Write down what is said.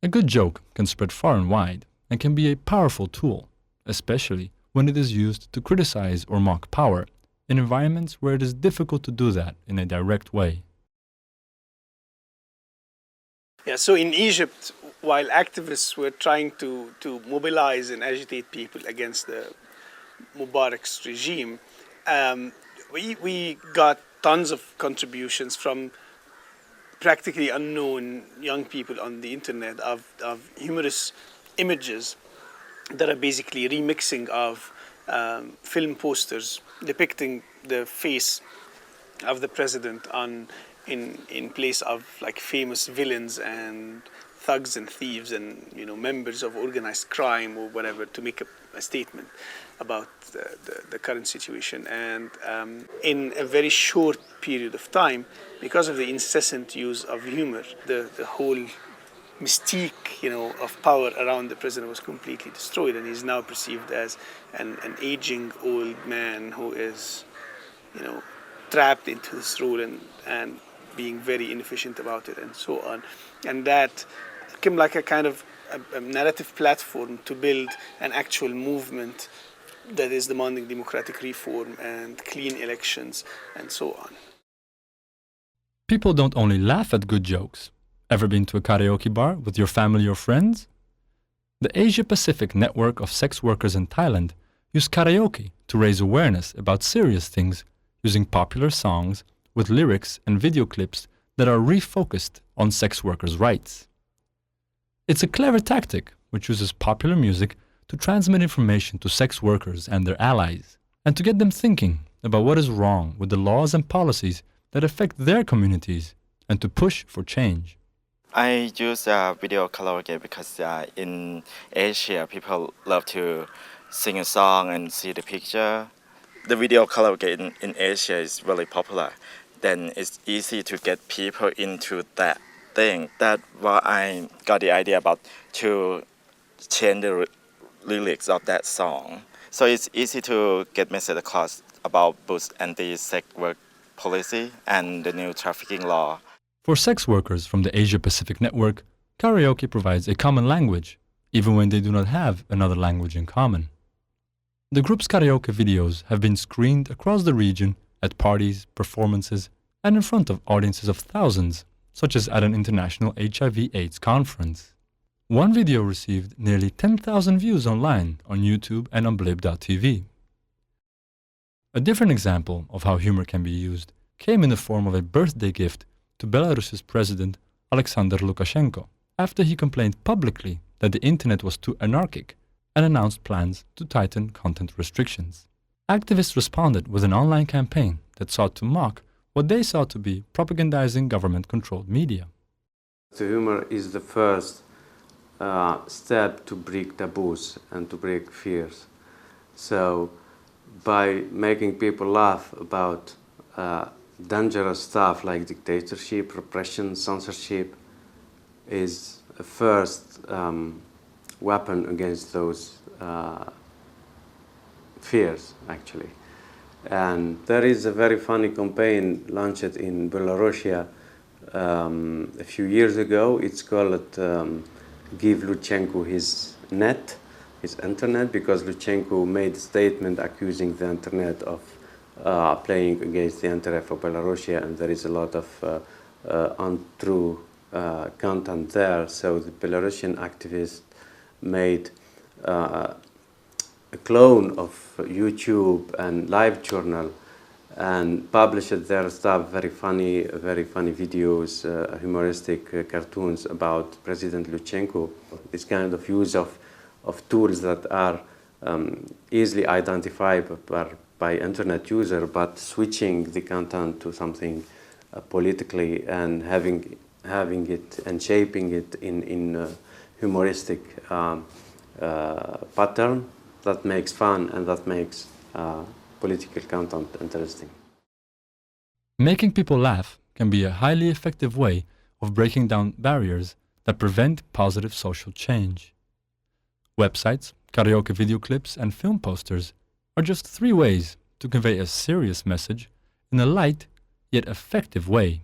A good joke can spread far and wide and can be a powerful tool, especially when it is used to criticize or mock power in environments where it is difficult to do that in a direct way. Yeah, so in Egypt, while activists were trying to mobilize and agitate people against the Mubarak's regime, we got tons of contributions from practically unknown young people on the internet of humorous images that are basically remixing of film posters depicting the face of the president in place of like famous villains and thugs and thieves and members of organized crime or whatever to make a statement about the current situation. And in a very short period of time, because of the incessant use of humor, the whole mystique of power around the president was completely destroyed, and he's now perceived as an aging old man who is trapped into this role and being very inefficient about it and so on. And that became like a kind of a narrative platform to build an actual movement that is demanding democratic reform and clean elections and so on. People don't only laugh at good jokes. Ever been to a karaoke bar with your family or friends? The Asia-Pacific network of sex workers in Thailand use karaoke to raise awareness about serious things using popular songs with lyrics and video clips that are refocused on sex workers' rights. It's a clever tactic which uses popular music to transmit information to sex workers and their allies, and to get them thinking about what is wrong with the laws and policies that affect their communities, and to push for change. I use video karaoke because in Asia people love to sing a song and see the picture. The video karaoke in Asia is really popular. Then it's easy to get people into that thing. That's why I got the idea about to change the lyrics of that song. So it's easy to get message across about both anti-sex work policy and the new trafficking law. For sex workers from the Asia-Pacific network, karaoke provides a common language, even when they do not have another language in common. The group's karaoke videos have been screened across the region at parties, performances, and in front of audiences of thousands, such as at an international HIV/AIDS conference. One video received nearly 10,000 views online on YouTube and on blib.tv. A different example of how humor can be used came in the form of a birthday gift to Belarus's president Alexander Lukashenko, after he complained publicly that the internet was too anarchic and announced plans to tighten content restrictions. Activists responded with an online campaign that sought to mock what they saw to be propagandizing government-controlled media. The humor is the first step to break taboos and to break fears. So by making people laugh about dangerous stuff like dictatorship, repression, censorship is a first weapon against those fears, actually. And there is a very funny campaign launched in Belarus a few years ago. It's called Give Lukashenko his net, his internet, because Lukashenko made a statement accusing the internet of playing against the internet for Belarus, and there is a lot of untrue content there. So the Belarusian activists made a clone of YouTube and live journal and published their stuff, very funny videos, humoristic cartoons about President Lukashenko. This kind of use of tools that are easily identified by internet user, but switching the content to something politically and having it and shaping it in humoristic pattern that makes fun and that makes political content interesting. Making people laugh can be a highly effective way of breaking down barriers that prevent positive social change. Websites, karaoke video clips, and film posters are just 3 ways to convey a serious message in a light yet effective way.